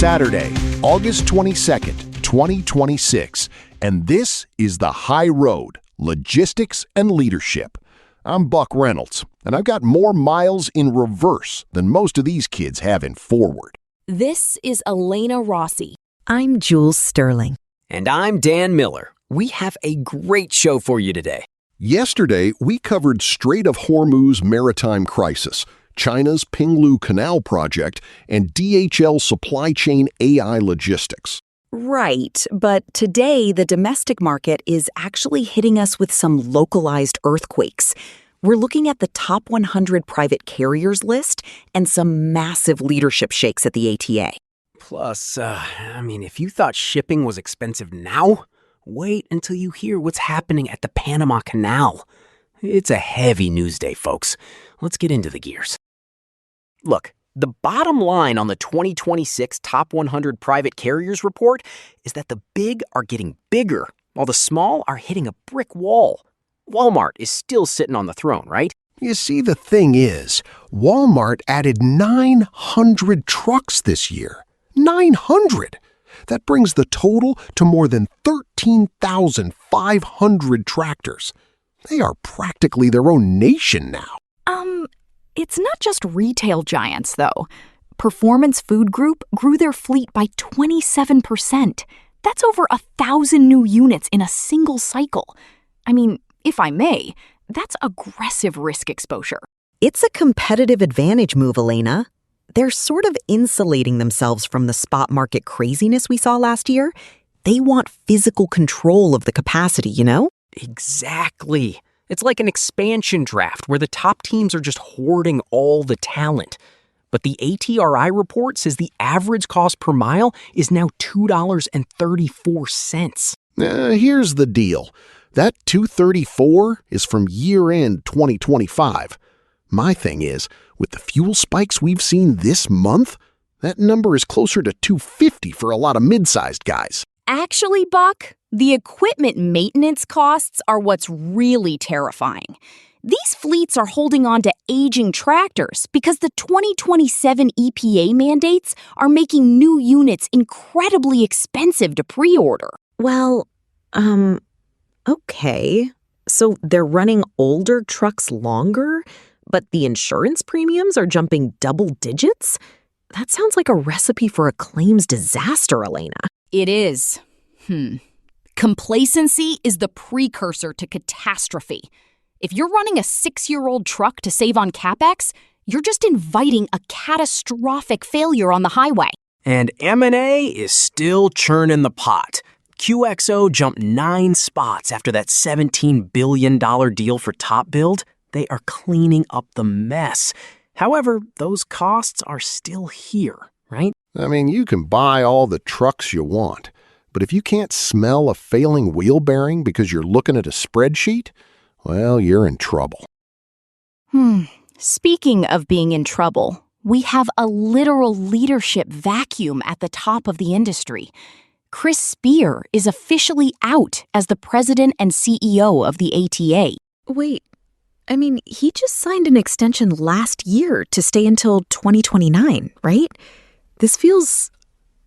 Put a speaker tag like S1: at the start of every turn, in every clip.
S1: Saturday, August 22nd, 2026, and this is The High Road, Logistics and Leadership. I'm Buck Reynolds, and I've got more miles in reverse than most of these kids have in forward.
S2: This is Elena Rossi.
S3: I'm Jules Sterling.
S4: And I'm Dan Miller. We have a great show for you today.
S1: Yesterday, we covered Strait of Hormuz maritime crisis, China's Pinglu Canal project, and DHL supply chain AI logistics.
S3: Right, but today the domestic market is actually hitting us with some localized earthquakes. We're looking at the top 100 private carriers list and some massive leadership shakes at the ATA.
S4: Plus, if you thought shipping was expensive now, wait until you hear what's happening at the Panama Canal. It's a heavy news day, folks. Let's get into the gears. Look, the bottom line on the 2026 Top 100 Private Carriers report is that the big are getting bigger, while the small are hitting a brick wall. Walmart is still sitting on the throne, right?
S1: You see, the thing is, Walmart added 900 trucks this year. 900! That brings the total to more than 13,500 tractors. They are practically their own nation now.
S2: It's not just retail giants, though. Performance Food Group grew their fleet by 27%. That's over 1,000 new units in a single cycle. If I may, that's aggressive risk exposure.
S3: It's a competitive advantage move, Elena. They're sort of insulating themselves from the spot market craziness we saw last year. They want physical control of the capacity, you know?
S4: Exactly. It's like an expansion draft where the top teams are just hoarding all the talent. But the ATRI report says the average cost per mile is now $2.34.
S1: Here's the deal. That $2.34 is from year-end 2025. My thing is, with the fuel spikes we've seen this month, that number is closer to $2.50 for a lot of mid-sized guys.
S2: Actually, Buck, the equipment maintenance costs are what's really terrifying. These fleets are holding on to aging tractors because the 2027 EPA mandates are making new units incredibly expensive to pre-order.
S3: Well, okay. So they're running older trucks longer, but the insurance premiums are jumping double digits? That sounds like a recipe for a claims disaster, Elena.
S2: It is. Complacency is the precursor to catastrophe. If you're running a 6-year-old truck to save on CapEx, you're just inviting a catastrophic failure on the highway.
S4: And M&A is still churning the pot. QXO jumped 9 spots after that $17 billion deal for Top Build. They are cleaning up the mess. However, those costs are still here, right?
S1: You can buy all the trucks you want, but if you can't smell a failing wheel bearing because you're looking at a spreadsheet, well, you're in trouble.
S2: Speaking of being in trouble, we have a literal leadership vacuum at the top of the industry. Chris Spear is officially out as the president and CEO of the ATA.
S3: Wait, he just signed an extension last year to stay until 2029, right? This feels,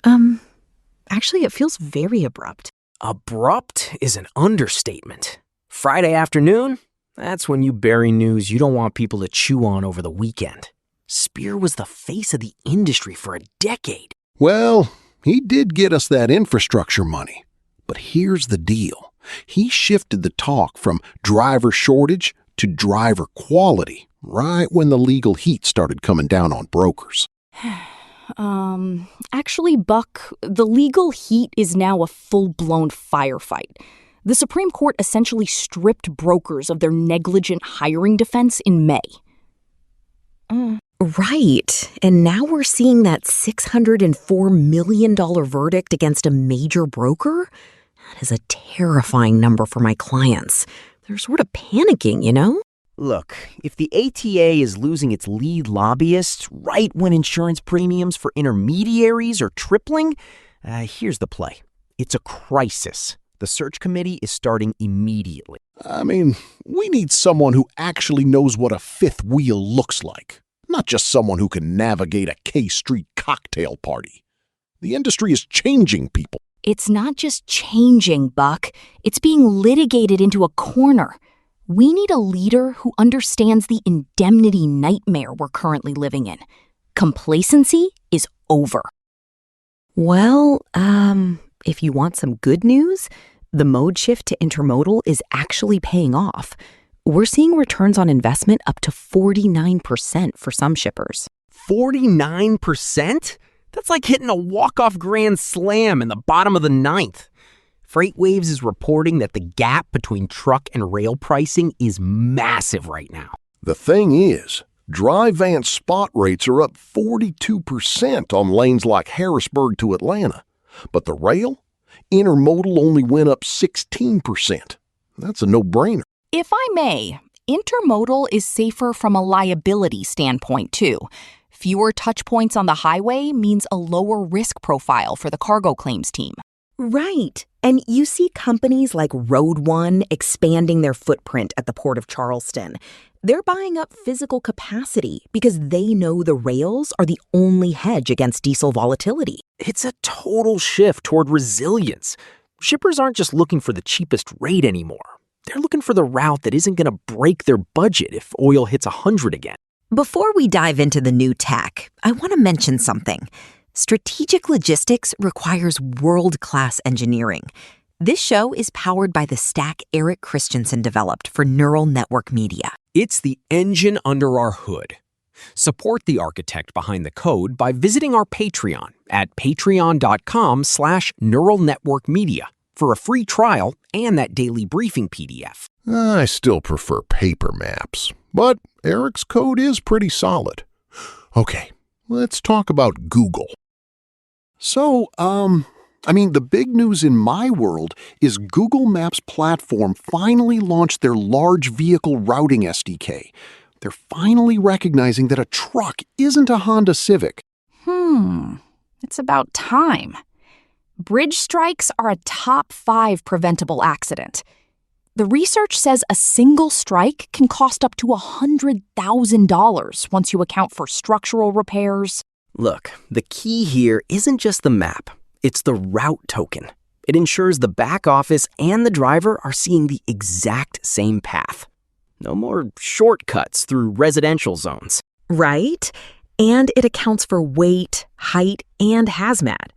S3: it feels very abrupt.
S4: Abrupt is an understatement. Friday afternoon, that's when you bury news you don't want people to chew on over the weekend. Spear was the face of the industry for a decade.
S1: Well, he did get us that infrastructure money. But here's the deal. He shifted the talk from driver shortage to driver quality right when the legal heat started coming down on brokers.
S2: Actually, Buck, the legal heat is now a full-blown firefight. The Supreme Court essentially stripped brokers of their negligent hiring defense in May.
S3: Right. And now we're seeing that $604 million verdict against a major broker? That is a terrifying number for my clients. They're sort of panicking, you know?
S4: Look, if the ATA is losing its lead lobbyists right when insurance premiums for intermediaries are tripling, here's the play. It's a crisis. The search committee is starting immediately.
S1: We need someone who actually knows what a fifth wheel looks like, not just someone who can navigate a K Street cocktail party. The industry is changing people.
S2: It's not just changing, Buck. It's being litigated into a corner. We need a leader who understands the indemnity nightmare we're currently living in. Complacency is over.
S3: Well, if you want some good news, the mode shift to intermodal is actually paying off. We're seeing returns on investment up to 49% for some shippers.
S4: 49%? That's like hitting a walk-off grand slam in the bottom of the ninth. FreightWaves is reporting that the gap between truck and rail pricing is massive right now.
S1: The thing is, dry van spot rates are up 42% on lanes like Harrisburg to Atlanta. But the rail? Intermodal only went up 16%. That's a no-brainer.
S2: If I may, intermodal is safer from a liability standpoint, too. Fewer touch points on the highway means a lower risk profile for the cargo claims team.
S3: Right. And you see companies like Road One expanding their footprint at the Port of Charleston. They're buying up physical capacity because they know the rails are the only hedge against diesel volatility.
S4: It's a total shift toward resilience. Shippers aren't just looking for the cheapest rate anymore. They're looking for the route that isn't going to break their budget if oil hits 100 again.
S3: Before we dive into the new tech, I want to mention something. Strategic logistics requires world-class engineering. This show is powered by the stack Eric Christensen developed for Neural Network Media.
S4: It's the engine under our hood. Support the architect behind the code by visiting our Patreon at patreon.com/neuralnetworkmedia for a free trial and that daily briefing PDF.
S1: I still prefer paper maps, but Eric's code is pretty solid. Okay, let's talk about Google. So, the big news in my world is Google Maps platform finally launched their large vehicle routing SDK. They're finally recognizing that a truck isn't a Honda Civic.
S2: It's about time. Bridge strikes are a top 5 preventable accident. The research says a single strike can cost up to $100,000 once you account for structural repairs.
S4: Look, the key here isn't just the map. It's the route token. It ensures the back office and the driver are seeing the exact same path. No more shortcuts through residential zones.
S3: Right? And it accounts for weight, height, and hazmat.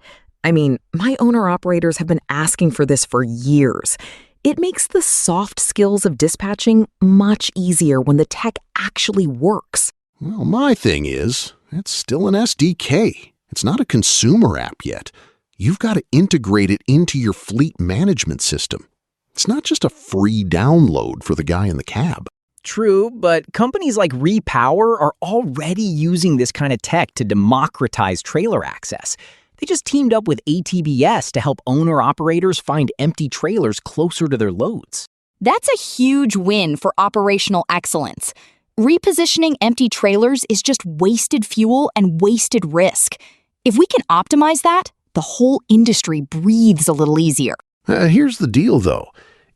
S3: My owner-operators have been asking for this for years. It makes the soft skills of dispatching much easier when the tech actually works.
S1: Well, my thing is, it's still an SDK. It's not a consumer app yet. You've got to integrate it into your fleet management system. It's not just a free download for the guy in the cab.
S4: True, but companies like Repower are already using this kind of tech to democratize trailer access. They just teamed up with ATBS to help owner-operators find empty trailers closer to their loads.
S2: That's a huge win for operational excellence. Repositioning empty trailers is just wasted fuel and wasted risk. If we can optimize that, the whole industry breathes a little easier.
S1: Here's the deal, though.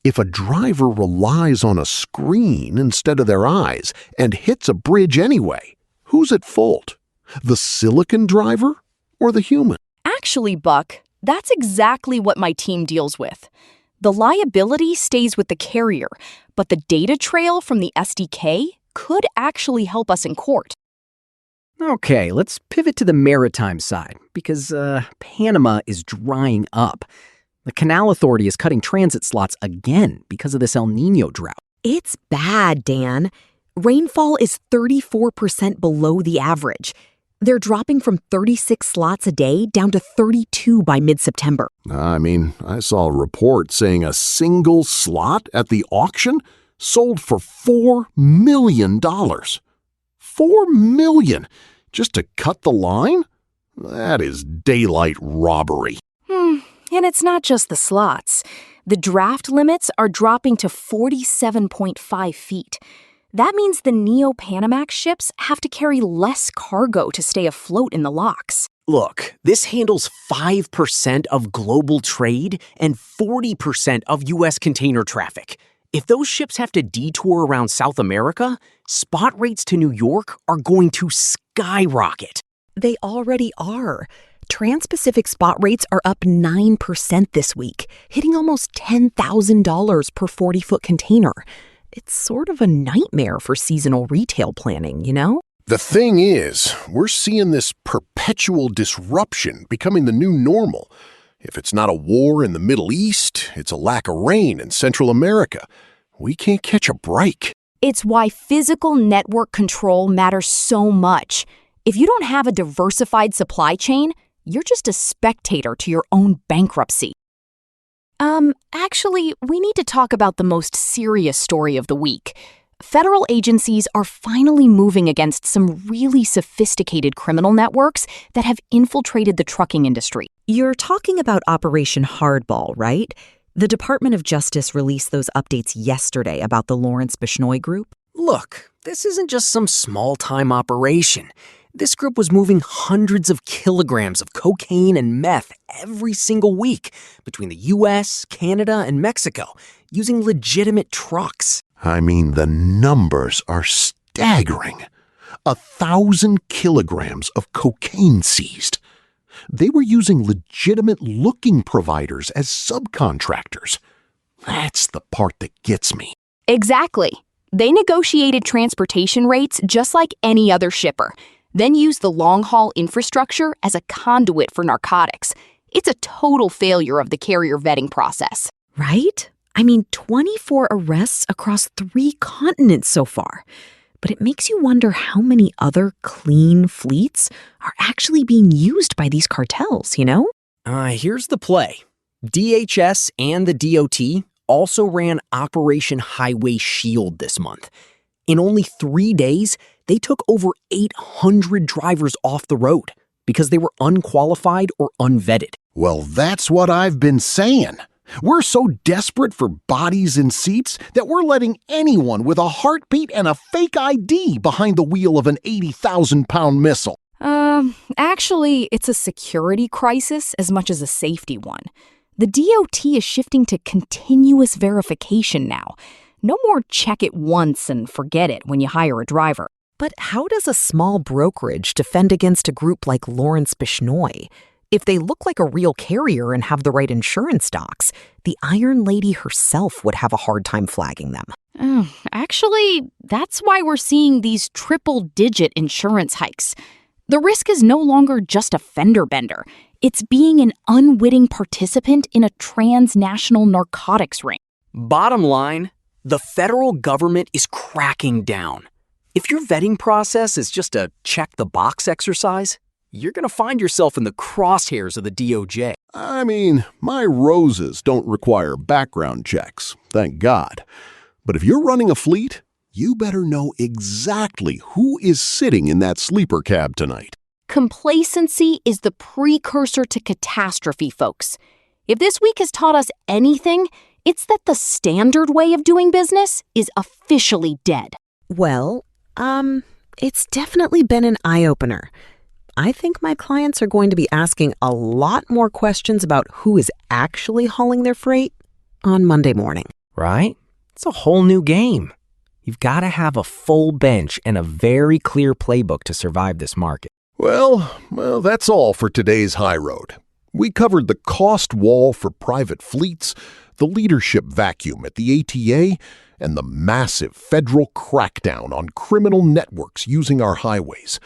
S1: If a driver relies on a screen instead of their eyes and hits a bridge anyway, who's at fault? The silicon driver or the human?
S2: Actually, Buck, that's exactly what my team deals with. The liability stays with the carrier, but the data trail from the SDK could actually help us in court.
S4: Okay, let's pivot to the maritime side, because Panama is drying up. The Canal Authority is cutting transit slots again because of this El Niño drought.
S3: It's bad, Dan. Rainfall is 34% below the average. They're dropping from 36 slots a day down to 32 by mid-September.
S1: I saw a report saying a single slot at the auction sold for $4 million. $4 million just to cut the line? That is daylight robbery.
S2: And it's not just the slots. The draft limits are dropping to 47.5 feet. That means the Neo-Panamax ships have to carry less cargo to stay afloat in the locks.
S4: Look, this handles 5% of global trade and 40% of U.S. container traffic. If those ships have to detour around South America, spot rates to New York are going to skyrocket.
S3: They already are. Trans-Pacific spot rates are up 9% this week, hitting almost $10,000 per 40-foot container. It's sort of a nightmare for seasonal retail planning, you know?
S1: The thing is, we're seeing this perpetual disruption becoming the new normal. If it's not a war in the Middle East, it's a lack of rain in Central America. We can't catch a break.
S2: It's why physical network control matters so much. If you don't have a diversified supply chain, you're just a spectator to your own bankruptcy. Actually, we need to talk about the most serious story of the week. Federal agencies are finally moving against some really sophisticated criminal networks that have infiltrated the trucking industry.
S3: You're talking about Operation Hardball, right? The Department of Justice released those updates yesterday about the Lawrence Bishnoi Group.
S4: Look, this isn't just some small-time operation. This group was moving hundreds of kilograms of cocaine and meth every single week between the U.S., Canada, and Mexico, using legitimate trucks.
S1: I mean, the numbers are staggering. 1,000 kilograms of cocaine seized. They were using legitimate-looking providers as subcontractors. That's the part that gets me.
S2: Exactly. They negotiated transportation rates just like any other shipper, then used the long-haul infrastructure as a conduit for narcotics. It's a total failure of the carrier vetting process.
S3: Right? I mean, 24 arrests across 3 continents so far. But it makes you wonder how many other clean fleets are actually being used by these cartels, you know?
S4: Here's the play. DHS and the DOT also ran Operation Highway Shield this month. In only 3 days, they took over 800 drivers off the road because they were unqualified or unvetted.
S1: Well, that's what I've been saying. We're so desperate for bodies in seats that we're letting anyone with a heartbeat and a fake ID behind the wheel of an 80,000-pound missile.
S2: Actually, it's a security crisis as much as a safety one. The DOT is shifting to continuous verification now. No more check it once and forget it when you hire a driver.
S3: But how does a small brokerage defend against a group like Lawrence Bishnoi? If they look like a real carrier and have the right insurance docs, the Iron Lady herself would have a hard time flagging them.
S2: Actually, that's why we're seeing these triple-digit insurance hikes. The risk is no longer just a fender bender. It's being an unwitting participant in a transnational narcotics ring.
S4: Bottom line, the federal government is cracking down. If your vetting process is just a check-the-box exercise, you're going to find yourself in the crosshairs of the DOJ.
S1: I mean, my roses don't require background checks, thank God. But if you're running a fleet, you better know exactly who is sitting in that sleeper cab tonight.
S2: Complacency is the precursor to catastrophe, folks. If this week has taught us anything, it's that the standard way of doing business is officially dead.
S3: Well, it's definitely been an eye-opener. I think my clients are going to be asking a lot more questions about who is actually hauling their freight on Monday morning.
S4: Right? It's a whole new game. You've got to have a full bench and a very clear playbook to survive this market.
S1: Well, that's all for today's High Road. We covered the cost wall for private fleets, the leadership vacuum at the ATA, and the massive federal crackdown on criminal networks using our highways.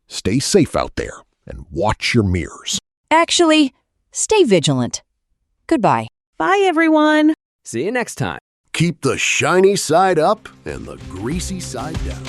S1: Stay safe out there and watch your mirrors.
S2: Actually, stay vigilant. Goodbye.
S3: Bye, everyone.
S4: See you next time.
S1: Keep the shiny side up and the greasy side down.